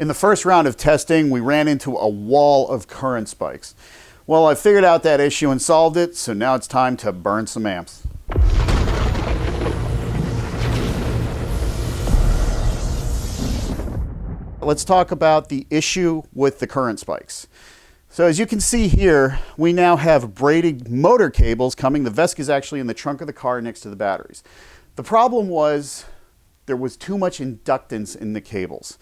In the first round of testing, we ran into a wall of current spikes. Well, I figured out that issue and solved it, so now it's time to burn some amps. Let's talk about the issue with the current spikes. So as you can see here, we now have braided motor cables coming. The VESC is actually in the trunk of the car next to the batteries. The problem was there was too much inductance in the cables.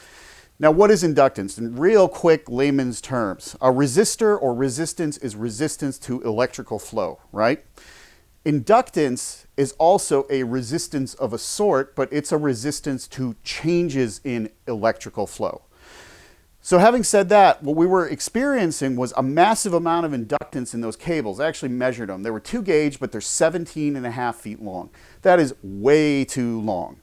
Now, what is inductance? In real quick layman's terms, a resistor or resistance is resistance to electrical flow, right? Inductance is also a resistance of a sort, but it's a resistance to changes in electrical flow. So having said that, what we were experiencing was a massive amount of inductance in those cables. I actually measured them. They were 2 gauge, but they're 17.5 feet long. That is way too long.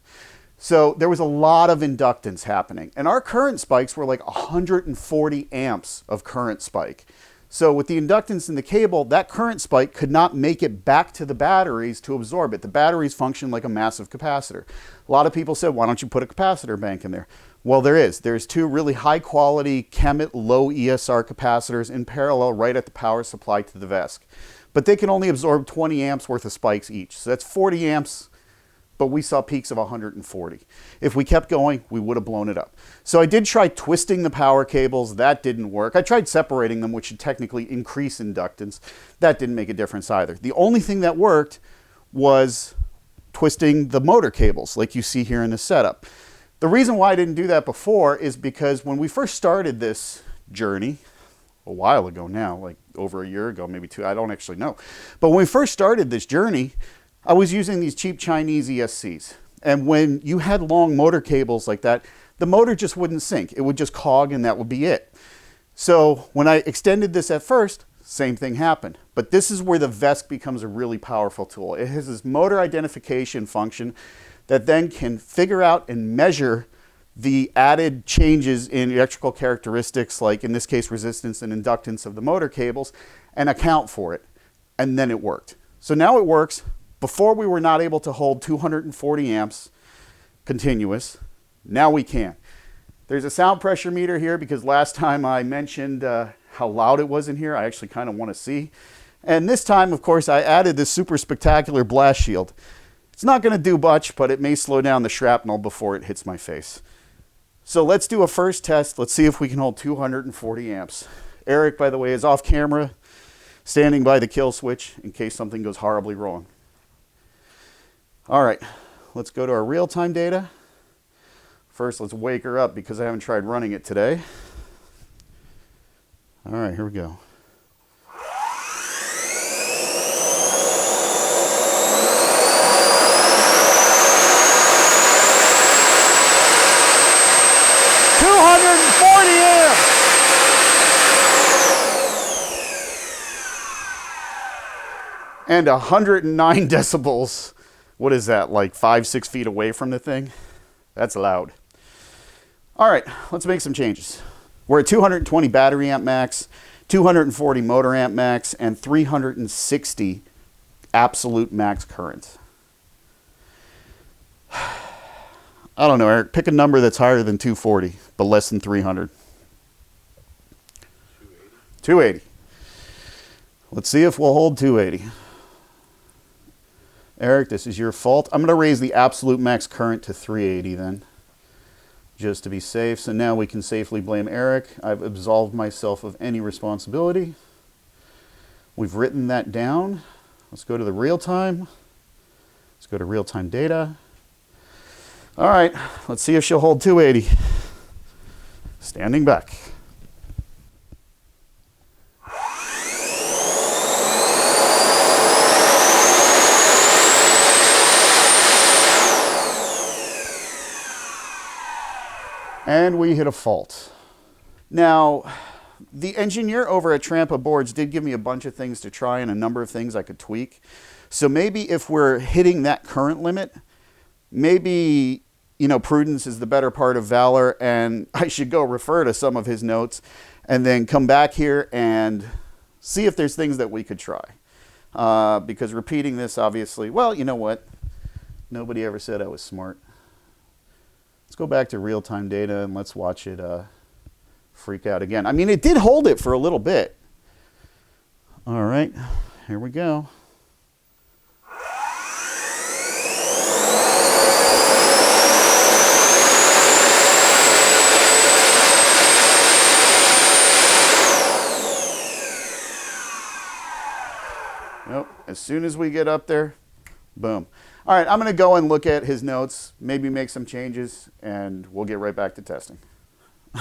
So there was a lot of inductance happening. And our current spikes were like 140 amps of current spike. So with the inductance in the cable, that current spike could not make it back to the batteries to absorb it. The batteries function like a massive capacitor. A lot of people said, why don't you put a capacitor bank in there? Well, there's 2 really high quality Chemet low ESR capacitors in parallel right at the power supply to the VESC. But they can only absorb 20 amps worth of spikes each. So that's 40 amps, but we saw peaks of 140. If we kept going, we would have blown it up. So I did try twisting the power cables. That didn't work. I tried separating them, which should technically increase inductance. That didn't make a difference either. The only thing that worked was twisting the motor cables, like you see here in the setup. The reason why I didn't do that before is because when we first started this journey, a while ago now, like over a year ago, maybe 2, I don't actually know. But when we first started this journey, I was using these cheap Chinese ESCs. And when you had long motor cables like that, the motor just wouldn't sync. It would just cog and that would be it. So when I extended this at first, same thing happened. But this is where the VESC becomes a really powerful tool. It has this motor identification function that then can figure out and measure the added changes in electrical characteristics, like in this case resistance and inductance of the motor cables, and account for it. And then it worked. So now it works. Before we were not able to hold 240 amps continuous. Now we can. There's a sound pressure meter here because last time I mentioned how loud it was in here. I actually kind of want to see. And this time, of course, I added this super spectacular blast shield. It's not going to do much, but it may slow down the shrapnel before it hits my face. So let's do a first test. Let's see if we can hold 240 amps. Eric, by the way, is off camera, standing by the kill switch in case something goes horribly wrong. All right, let's go to our real-time data. First, let's wake her up because I haven't tried running it today. All right, here we go. And 109 decibels. What is that, like 5-6 feet away from the thing? That's loud. All right, let's make some changes. We're at 220 battery amp max, 240 motor amp max, and 360 absolute max current. I don't know, Eric, pick a number that's higher than 240, but less than 300. 280. Let's see if we'll hold 280. Eric, this is your fault. I'm going to raise the absolute max current to 380 then, just to be safe. So now we can safely blame Eric. I've absolved myself of any responsibility. We've written that down. Let's go to the real time. Let's go to real-time data. All right, let's see if she'll hold 280. Standing back. And we hit a fault. Now, the engineer over at Trampa Boards did give me a bunch of things to try and a number of things I could tweak. So maybe if we're hitting that current limit, maybe, you know, prudence is the better part of valor, and I should go refer to some of his notes and then come back here and see if there's things that we could try. Because repeating this, obviously, well, you know what? Nobody ever said I was smart. Let's go back to real-time data and let's watch it freak out again. I mean, it did hold it for a little bit. All right, here we go. Nope. As soon as we get up there, boom. All right, I'm going to go and look at his notes, maybe make some changes, and we'll get right back to testing.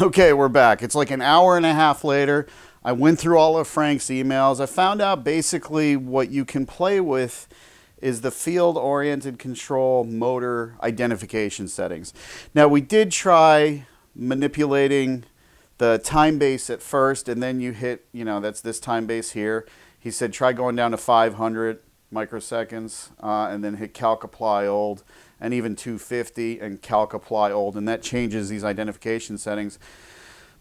Okay, we're back. It's like an hour and a half later. I went through all of Frank's emails. I found out basically what you can play with is the field-oriented control motor identification settings. Now, we did try manipulating the time base at first, and then you hit, that's this time base here. He said try going down to 500 microseconds and then hit calc apply old, and even 250 and calc apply old, and that changes these identification settings.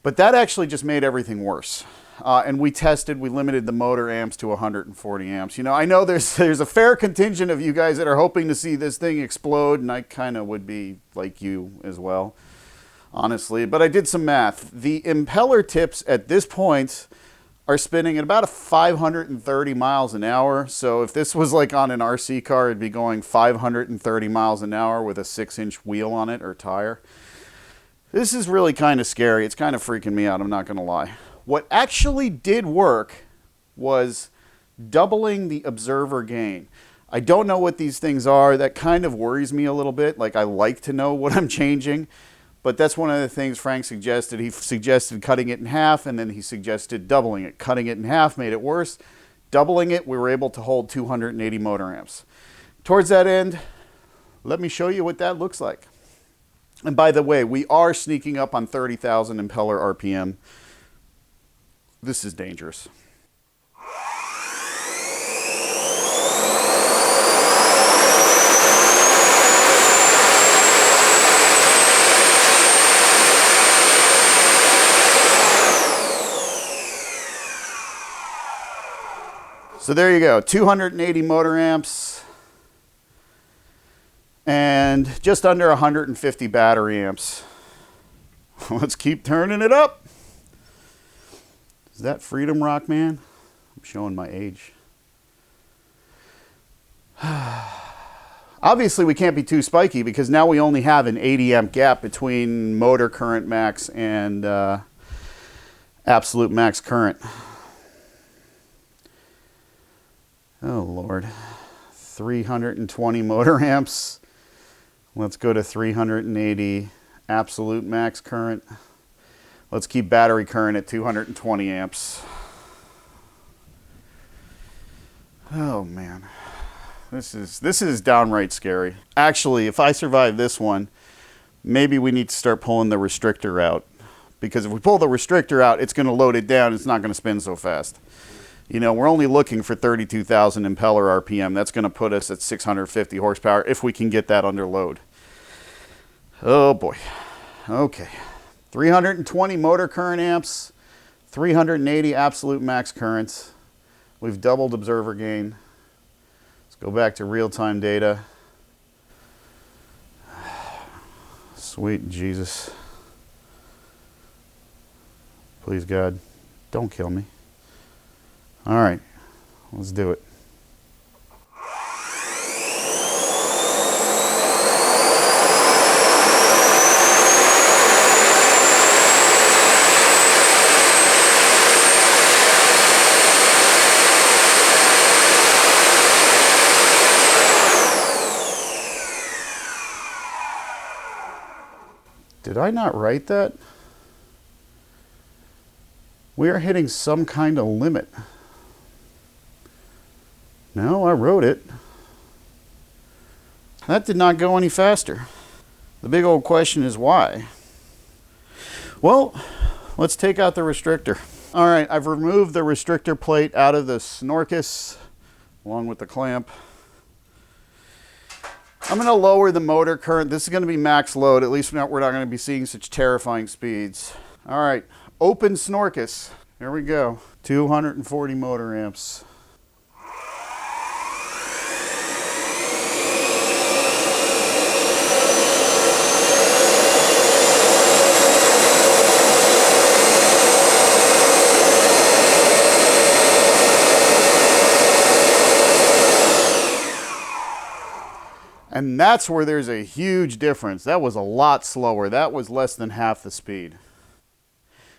But that actually just made everything worse. And we limited the motor amps to 140 amps. I know there's a fair contingent of you guys that are hoping to see this thing explode, and I kind of would be like you as well, honestly. But I did some math. The impeller tips at this point are spinning at about 530 miles an hour. So if this was like on an RC car, it'd be going 530 miles an hour with a 6-inch wheel on it or tire. This is really kind of scary. It's kind of freaking me out, I'm not going to lie. What actually did work was doubling the observer gain. I don't know what these things are. That kind of worries me a little bit. Like, I like to know what I'm changing. But that's one of the things Frank suggested. He suggested cutting it in half, and then he suggested doubling it. Cutting it in half made it worse. Doubling it, we were able to hold 280 motor amps. Towards that end, let me show you what that looks like. And by the way, we are sneaking up on 30,000 impeller RPM. This is dangerous. So there you go, 280 motor amps and just under 150 battery amps. Let's keep turning it up. Is that Freedom Rock, man? I'm showing my age. Obviously, we can't be too spiky because now we only have an 80 amp gap between motor current max and absolute max current. Oh, Lord. 320 motor amps. Let's go to 380 absolute max current. Let's keep battery current at 220 amps. Oh, man. This is downright scary. Actually, if I survive this one, maybe we need to start pulling the restrictor out. Because if we pull the restrictor out, it's going to load it down. It's not going to spin so fast. We're only looking for 32,000 impeller RPM. That's going to put us at 650 horsepower if we can get that under load. Oh boy. Okay. 320 motor current amps, 380 absolute max currents. We've doubled observer gain. Let's go back to real-time data. Sweet Jesus. Please, God, don't kill me. All right, let's do it. Did I not write that? We are hitting some kind of limit. No, I wrote it. That did not go any faster. The big old question is why? Well, let's take out the restrictor. All right, I've removed the restrictor plate out of the Snorkus along with the clamp. I'm going to lower the motor current. This is going to be max load. At least we're not going to be seeing such terrifying speeds. All right, open Snorkus. Here we go. 240 motor amps. And that's where there's a huge difference. That was a lot slower. That was less than half the speed.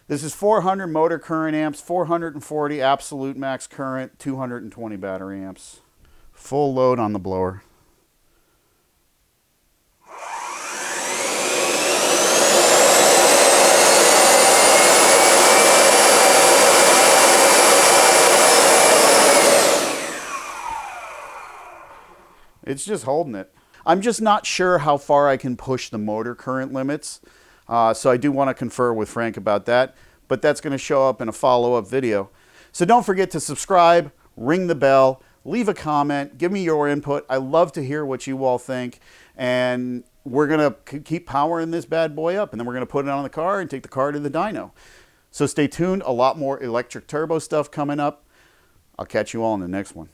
This is 400 motor current amps, 440 absolute max current, 220 battery amps. Full load on the blower. It's just holding it. I'm just not sure how far I can push the motor current limits. So I do want to confer with Frank about that, but that's going to show up in a follow-up video. So don't forget to subscribe, ring the bell, leave a comment, give me your input. I love to hear what you all think, and we're going to keep powering this bad boy up, and then we're going to put it on the car and take the car to the dyno. So stay tuned, a lot more electric turbo stuff coming up. I'll catch you all in the next one.